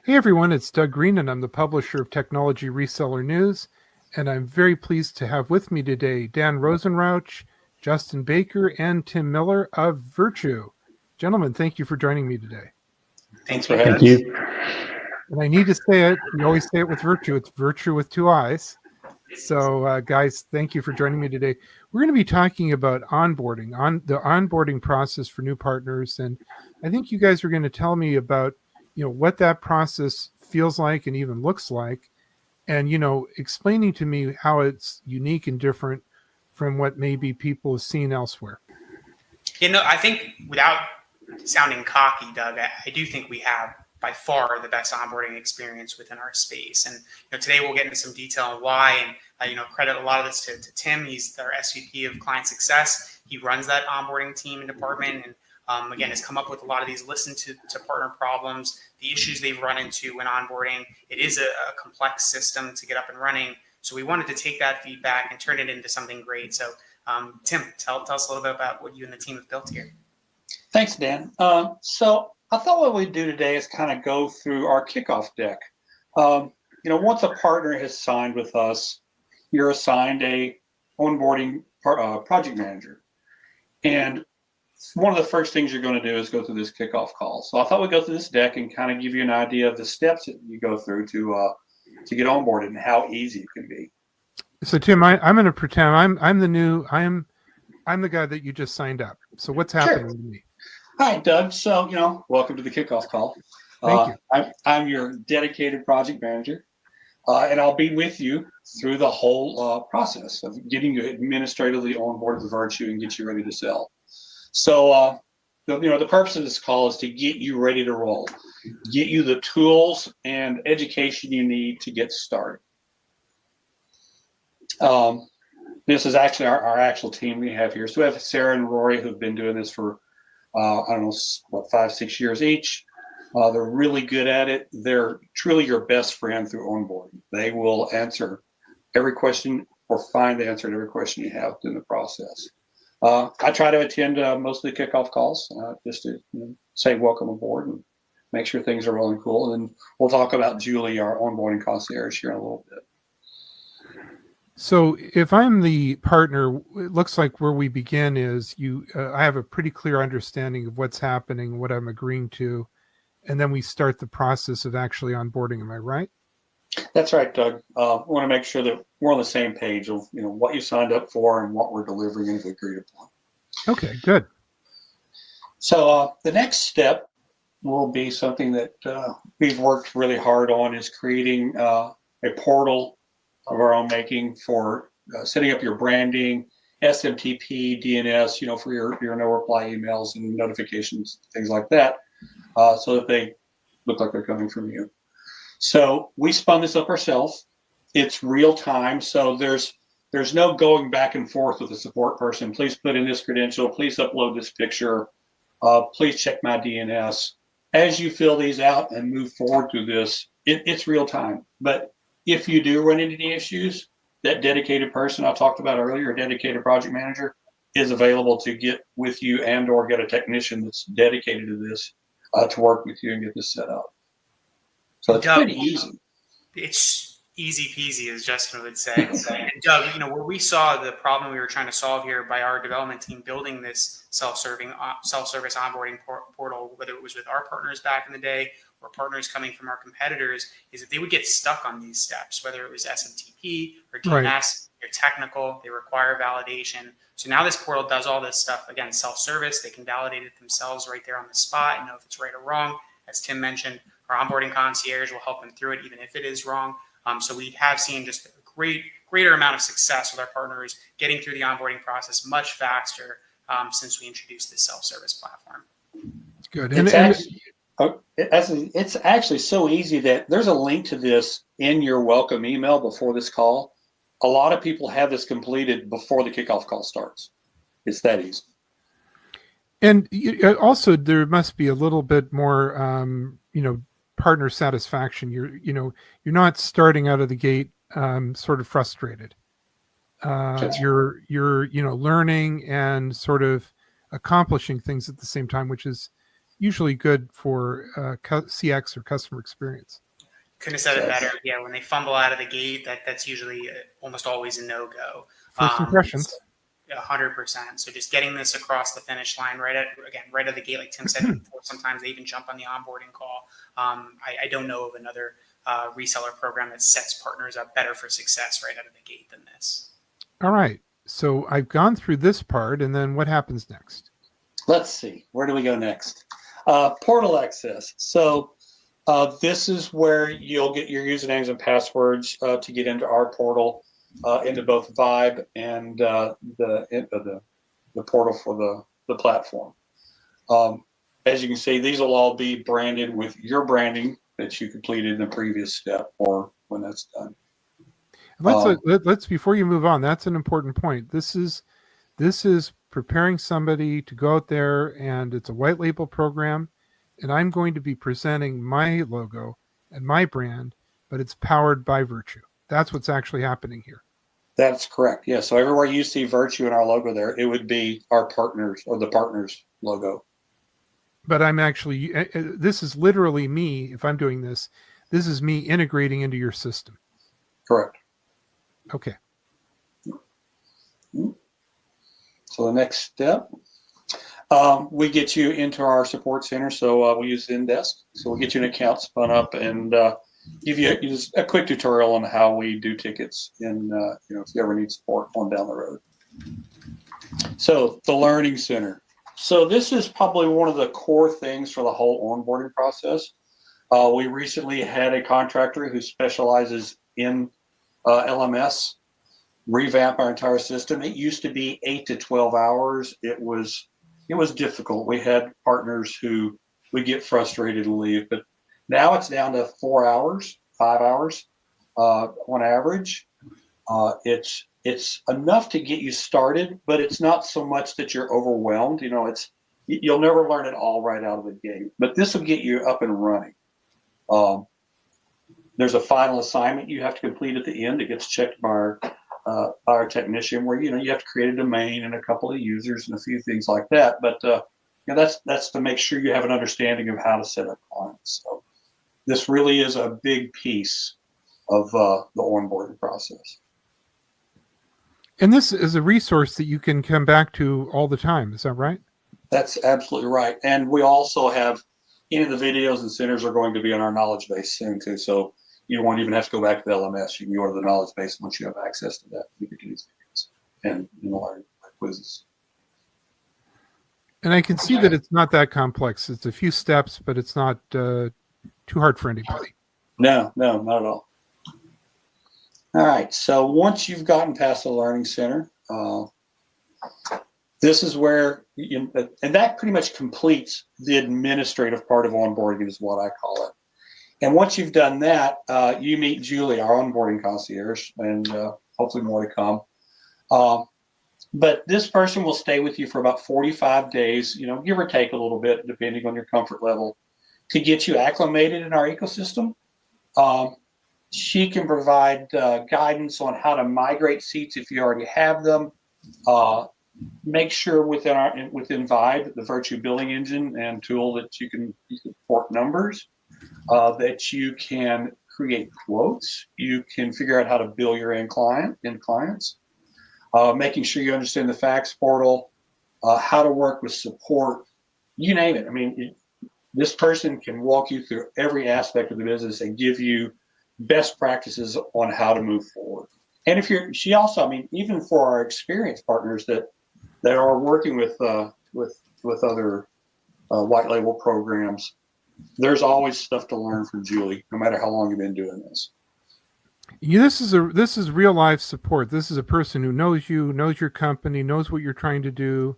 Hey everyone, it's Doug Green and I'm the publisher of Technology Reseller News, and I'm very pleased to have with me today Dan Rosenrauch, Justin Baker, and Tim Miller of Viirtue. Gentlemen, thank you for joining me today. Thanks for having us. And I need to say it, we always say it with Viirtue, it's Viirtue with two eyes. So guys, thank you for joining me today. We're going to be talking about onboarding, on the onboarding process for new partners. And I think you guys are going to tell me about, what that process feels like and even looks like. And, explaining to me how it's unique and different from what maybe people have seen elsewhere. I think without sounding cocky, Doug, I do think we have by far the best onboarding experience within our space. And today we'll get into some detail on why, and credit a lot of this to Tim. He's our SVP of Client Success. He runs that onboarding team and department, and again, has come up with a lot of these listen to partner problems, the issues they've run into when onboarding. It is a complex system to get up and running. So we wanted to take that feedback and turn it into something great. So Tim, tell us a little bit about what you and the team have built here. Thanks, Dan. So I thought what we'd do today is kind of go through our kickoff deck. Once a partner has signed with us, you're assigned a onboarding project manager. And one of the first things you're going to do is go through this kickoff call. So I thought we'd go through this deck and kind of give you an idea of the steps that you go through to get onboarded and how easy it can be. So Tim, I'm going to pretend I'm the guy that you just signed up. So what's happening to me? Hi, Doug. So, welcome to the kickoff call. Thank you. I'm your dedicated project manager, and I'll be with you through the whole process of getting you administratively on board with Viirtue and get you ready to sell. So, the purpose of this call is to get you ready to roll, get you the tools and education you need to get started. This is actually our actual team we have here. So we have Sarah and Rory who've been doing this for 5-6 years each. They're really good at it. They're truly your best friend through onboarding. They will answer every question or find the answer to every question you have in the process. I try to attend most of the kickoff calls just to say welcome aboard and make sure things are rolling cool. And then we'll talk about Julie, our onboarding concierge, here in a little bit. So if I'm the partner, it looks like where we begin is I have a pretty clear understanding of what's happening, what I'm agreeing to, and then we start the process of actually onboarding. Am I right? That's right, Doug. We want to make sure that we're on the same page of what you signed up for and what we're delivering and agreed upon. Okay, good. So the next step will be something that we've worked really hard on is creating a portal of our own making for setting up your branding, SMTP, DNS, for your no reply emails and notifications, things like that, so that they look like they're coming from you. So we spun this up ourselves. It's real time, so there's no going back and forth with the support person. Please put in this credential. Please upload this picture. Please check my DNS. As you fill these out and move forward through this, it's real time. But if you do run into any issues, that dedicated person I talked about earlier, a dedicated project manager, is available to get with you and or get a technician that's dedicated to this to work with you and get this set up. So it's pretty easy. It's easy peasy, as Justin would say. And Doug, where we saw the problem we were trying to solve here by our development team building this self-service onboarding portal, whether it was with our partners back in the day or partners coming from our competitors, is that they would get stuck on these steps, whether it was SMTP or DNS. Right. They're technical, they require validation. So now this portal does all this stuff, again, self-service. They can validate it themselves right there on the spot and know if it's right or wrong. As Tim mentioned, our onboarding concierge will help them through it, even if it is wrong. So we have seen just a greater amount of success with our partners getting through the onboarding process much faster since we introduced this self-service platform. Good. It's actually so easy that there's a link to this in your welcome email before this call. A lot of people have this completed before the kickoff call starts. It's that easy. And also, there must be a little bit more, partner satisfaction. You're not starting out of the gate sort of frustrated. You're learning and sort of accomplishing things at the same time, which is usually good for CX or customer experience. Couldn't have said it better. Yeah, when they fumble out of the gate, that's usually almost always a no-go. First impressions. 100%. So just getting this across the finish line right at the gate, like Tim said before. Sometimes they even jump on the onboarding call. I don't know of another reseller program that sets partners up better for success right out of the gate than this. All right. So I've gone through this part, and then what happens next? Let's see. Where do we go next? Portal access. So this is where you'll get your usernames and passwords to get into our portal, into both Vibe and the portal for the platform. As you can see, these will all be branded with your branding that you completed in the previous step or when that's done. Let's before you move on, that's an important point. This is preparing somebody to go out there, and it's a white label program, and I'm going to be presenting my logo and my brand, but it's powered by Viirtue. That's what's actually happening here. That's correct. Yeah. So everywhere you see Viirtue and our logo there, it would be our partners or the partners logo. But I'm actually, this is literally me. If I'm doing this, this is me integrating into your system. Correct. Okay. So the next step, we get you into our support center. So we use Zendesk. So we'll get you an account spun up and give you just a quick tutorial on how we do tickets and if you ever need support on down the road. So the Learning Center. So this is probably one of the core things for the whole onboarding process. We recently had a contractor who specializes in LMS revamp our entire system. It used to be 8 to 12 hours. It was difficult. We had partners who would get frustrated and leave, but now it's down to 4 hours, 5 hours on average. It's enough to get you started, but it's not so much that you're overwhelmed. You'll never learn it all right out of the gate, but this will get you up and running. There's a final assignment you have to complete at the end. It gets checked by our technician, where you have to create a domain and a couple of users and a few things like that. But that's to make sure you have an understanding of how to set up clients. So this really is a big piece of the onboarding process. And this is a resource that you can come back to all the time. Is that right? That's absolutely right. And we also have any of the videos and centers are going to be on our knowledge base soon too. So you won't even have to go back to the LMS. You can go to the knowledge base once you have access to that. You can do these videos and learn quizzes. And I can see that it's not that complex. It's a few steps, but it's not too hard for anybody. No, not at all. All right. So once you've gotten past the Learning Center, this is where, and that pretty much completes the administrative part of onboarding is what I call it. And once you've done that, you meet Julie, our onboarding concierge, and hopefully more to come. But this person will stay with you for about 45 days, give or take a little bit, depending on your comfort level, to get you acclimated in our ecosystem. She can provide guidance on how to migrate seats if you already have them. Make sure within Vibe, the Viirtue billing engine and tool, that you can port numbers, that you can create quotes. You can figure out how to bill your end clients. Making sure you understand the fax portal, how to work with support, you name it. I mean, this person can walk you through every aspect of the business and give you best practices on how to move forward. And she also, even for our experienced partners that are working with other white label programs, there's always stuff to learn from Julie, no matter how long you've been doing this. This is real life support. This is a person who knows you, knows your company, knows what you're trying to do,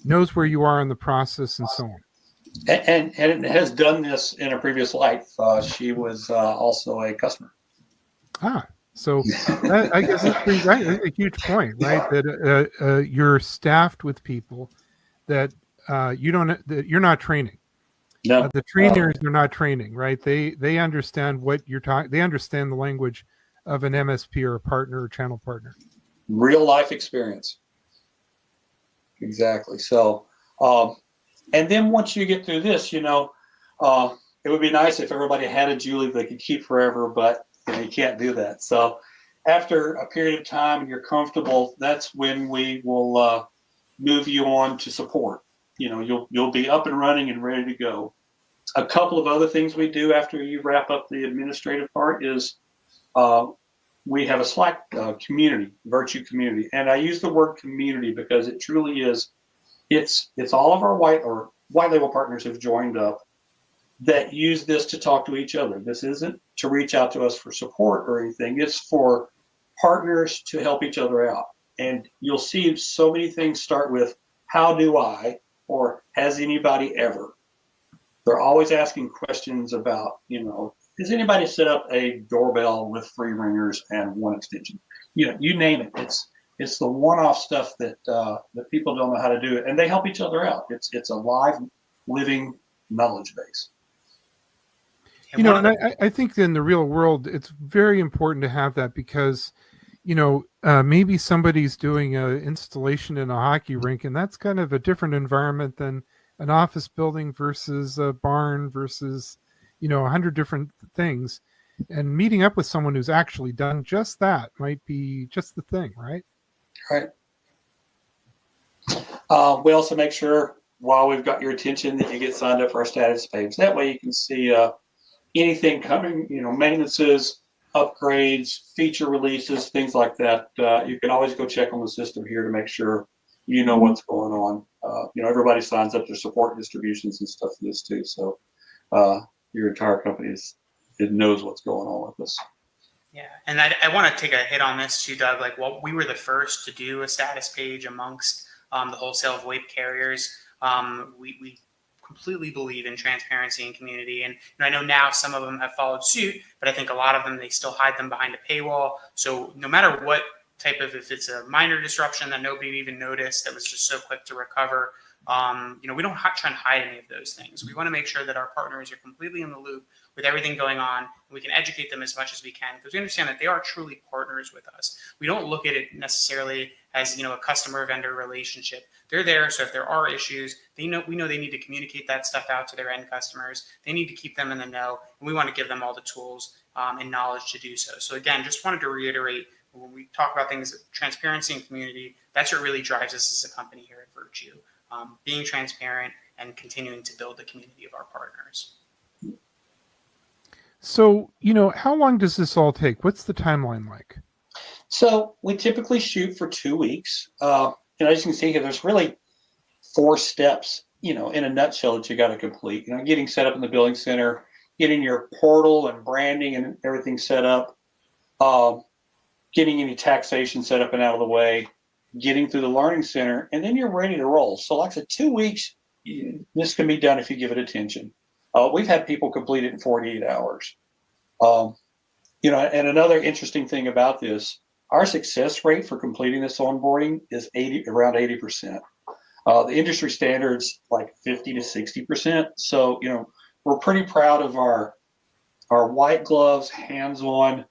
knows where you are in the process, and so on. And it has done this in a previous life. She was also a customer. So I guess that's a huge point, right? That you're staffed with people that you're not training. No, the trainers are not training, right? They understand what you're talking. They understand the language of an MSP or a partner or channel partner. Real life experience. Exactly. So And then once you get through this, it would be nice if everybody had a Julie they could keep forever, but you can't do that. So after a period of time and you're comfortable, that's when we will move you on to support. You'll be up and running and ready to go. A couple of other things we do after you wrap up the administrative part is we have a Slack community, Viirtue community. And I use the word community because it truly is, it's all of our white label partners who've joined up that use this to talk to each other. This isn't to reach out to us for support or anything. It's for partners to help each other out. And you'll see so many things start with, how do I, or has anybody ever? They're always asking questions about, has anybody set up a doorbell with 3 ringers and 1 extension? You name it. It's the one-off stuff that people don't know how to do it, and they help each other out. It's a live, living knowledge base. And I think in the real world, it's very important to have that because, maybe somebody's doing an installation in a hockey rink, and that's kind of a different environment than an office building versus a barn versus, 100 different things. And meeting up with someone who's actually done just that might be just the thing, right? Right. We also make sure while we've got your attention that you get signed up for our status page. That way you can see anything coming, maintenances, upgrades, feature releases, things like that. You can always go check on the system here to make sure you know what's going on. Everybody signs up to support distributions and stuff for this too. So your entire company it knows what's going on with us. Yeah, and I want to take a hit on this too, Doug. We were the first to do a status page amongst the wholesale VoIP carriers. We completely believe in transparency and community, and I know now some of them have followed suit, but I think a lot of them, they still hide them behind a paywall. So no matter what type of, if it's a minor disruption that nobody even noticed, that was just so quick to recover, we don't try and hide any of those things. We want to make sure that our partners are completely in the loop with everything going on, and we can educate them as much as we can, because we understand that they are truly partners with us. We don't look at it necessarily as a customer-vendor relationship. They're there, so if there are issues, we know they need to communicate that stuff out to their end customers. They need to keep them in the know, and we want to give them all the tools and knowledge to do so. So again, just wanted to reiterate, when we talk about things, transparency and community, that's what really drives us as a company here at Viirtue. Being transparent and continuing to build the community of our partners. So, how long does this all take? What's the timeline like? So we typically shoot for 2 weeks. As you can see here, there's really 4 steps, in a nutshell that you got to complete. Getting set up in the billing center, getting your portal and branding and everything set up, getting any taxation set up and out of the way, getting through the learning center, and then you're ready to roll. So like I said, 2 weeks, this can be done if you give it attention. We've had people complete it in 48 hours. And another interesting thing about this, our success rate for completing this onboarding is around 80%. The industry standard's like 50 to 60%. So, we're pretty proud of our white gloves, hands-on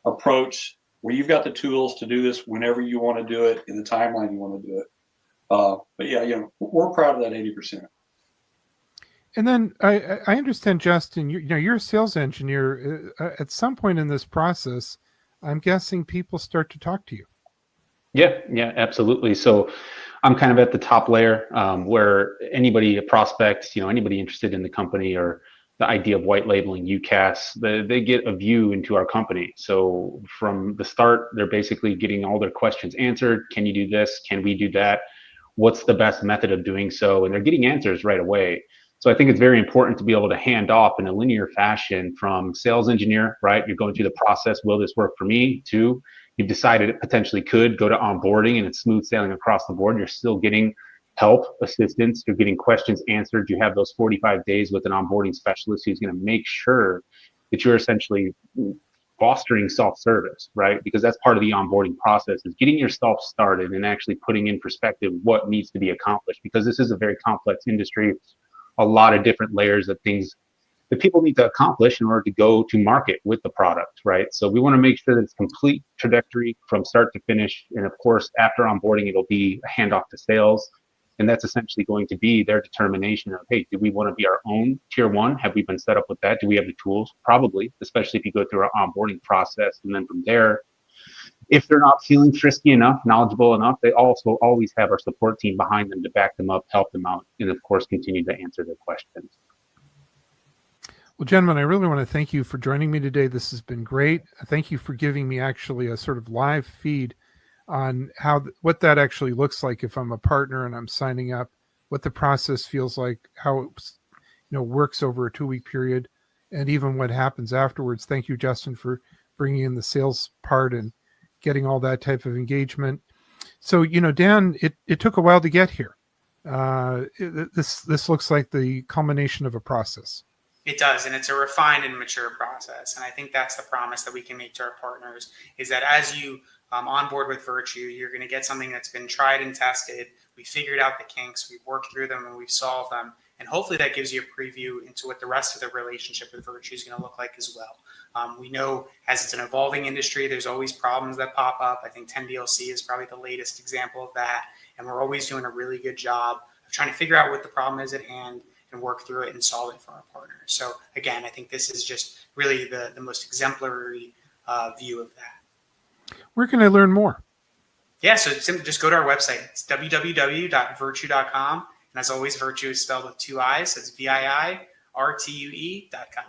approach, where you've got the tools to do this whenever you want to do it in the timeline you want to do it. But yeah, we're proud of that 80%. And then I understand, Justin, you're a sales engineer. At some point in this process, I'm guessing people start to talk to you. Yeah, absolutely. So I'm kind of at the top layer where anybody, a prospect, anybody interested in the company or the idea of white labeling UCaaS, they get a view into our company. So from the start, they're basically getting all their questions answered. Can you do this? Can we do that? What's the best method of doing so? And they're getting answers right away. So I think it's very important to be able to hand off in a linear fashion from sales engineer, right? You're going through the process. Will this work for me? To you've decided it potentially could go to onboarding and it's smooth sailing across the board. You're still getting help, assistance. You're getting questions answered. You have those 45 days with an onboarding specialist who's going to make sure that you're essentially fostering self-service, right? Because that's part of the onboarding process, is getting yourself started and actually putting in perspective what needs to be accomplished, because this is a very complex industry, a lot of different layers of things that people need to accomplish in order to go to market with the product, right? So we want to make sure that it's complete trajectory from start to finish. And of course, after onboarding, it'll be a handoff to sales. And that's essentially going to be their determination of, hey, do we want to be our own tier one? Have we been set up with that? Do we have the tools? Probably, especially if you go through our onboarding process. And then from there, if they're not feeling frisky enough, knowledgeable enough, they also always have our support team behind them to back them up, help them out, and of course, continue to answer their questions. Well, gentlemen, I really want to thank you for joining me today. This has been great. Thank you for giving me actually a sort of live feed on what that actually looks like if I'm a partner and I'm signing up, what the process feels like, how it works over a 2-week period, and even what happens afterwards. Thank you, Justin, for bringing in the sales part and getting all that type of engagement. So, Dan, it took a while to get here. This looks like the culmination of a process. It does, and it's a refined and mature process. And I think that's the promise that we can make to our partners, is that as you onboard with Viirtue, you're going to get something that's been tried and tested. We figured out the kinks, we've worked through them, and we've solved them. And hopefully that gives you a preview into what the rest of the relationship with Viirtue is going to look like as well. We know as it's an evolving industry, there's always problems that pop up. I think 10DLC is probably the latest example of that. And we're always doing a really good job of trying to figure out what the problem is at hand and work through it and solve it for our partners. So again, I think this is just really the most exemplary view of that. Where can I learn more? Yeah, so just go to our website. It's www.viirtue.com. And as always, Viirtue is spelled with 2 I's. So it's VIIRTUE.com.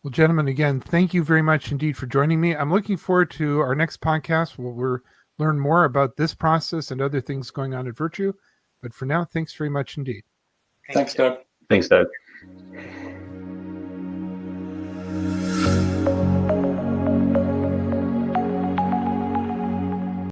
Well, gentlemen, again, thank you very much indeed for joining me. I'm looking forward to our next podcast where we'll learn more about this process and other things going on at Viirtue. But for now, thanks very much indeed. Thanks, Doug. Thanks, Doug.